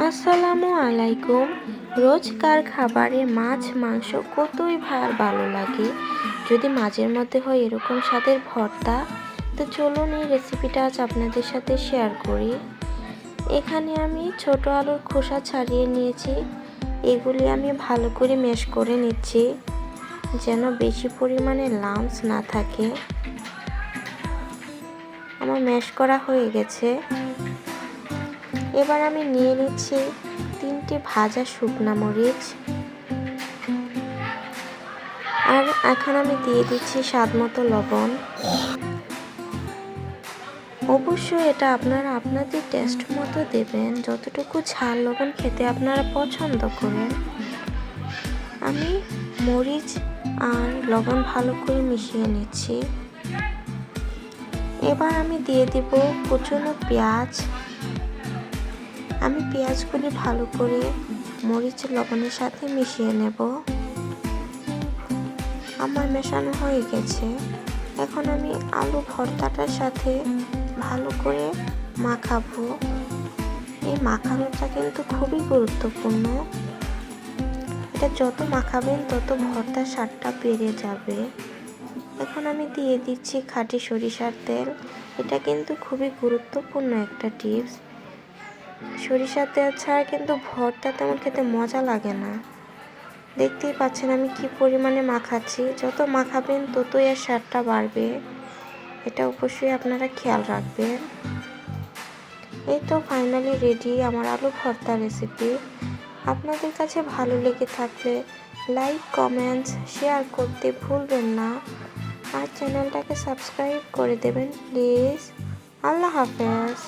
আসসালামু আলাইকুম। রোজকার খাবারে মাছ মাংস কতই ভালো লাগে, যদি মাঝের মধ্যে হয় এরকম স্বাদের ভর্তা। তো চলুন এই রেসিপিটা আজ আপনাদের সাথে শেয়ার করি। এখানে আমি ছোট আলুর খোসা ছাড়িয়ে নিয়েছি। এগুলি আমি ভালো করে ম্যাশ করে নিচ্ছি, যেন বেশি পরিমাণে লাম্পস না থাকে। আমার ম্যাশ করা হয়ে গেছে। এবার আমি নিয়ে নিচ্ছি 3টে ভাজা শুকনা মরিচ, আর এখন আমি দিয়ে দিচ্ছি স্বাদ মতো লবণ। অবশ্যই এটা আপনারা আপনাদের টেস্ট মতো দেবেন, যতটুকু ঝাল লবণ খেতে আপনারা পছন্দ করেন। আমি মরিচ আর লবণ ভালো করে মিশিয়ে নিচ্ছি। এবার আমি দিয়ে দিব কুচনো পেঁয়াজ। আমি পেঁয়াজগুলি ভালো করে মরিচ লবণের সাথে মিশিয়ে নেব। আমার মেশানো হয়ে গেছে। এখন আমি আলু ভর্তাটার সাথে ভালো করে মাখাবো। এই মাখানোটা কিন্তু খুবই গুরুত্বপূর্ণ। এটা যত মাখাবেন তত ভর্তার স্বাদটা বেড়ে যাবে। এখন আমি দিয়ে দিচ্ছি খাঁটি সরিষার তেল। এটা কিন্তু খুবই গুরুত্বপূর্ণ একটা টিপস। সরিষার তেল ছাড়া কিন্তু ভর্তা তেমন খেতে মজা লাগে না। দেখতেই পাচ্ছেন আমি কি পরিমাণে মাখাচ্ছি। যত মাখাবেন ততই আর স্বাদটা বাড়বে, এটা অবশ্যই আপনারা খেয়াল রাখবেন। এই তো ফাইনালি রেডি আমার আলু ভর্তা রেসিপি। আপনাদের কাছে ভালো লেগে থাকলে লাইক, কমেন্টস, শেয়ার করতে ভুলবেন না, আর চ্যানেলটাকে সাবস্ক্রাইব করে দেবেন প্লিজ। আল্লাহ হাফেজ।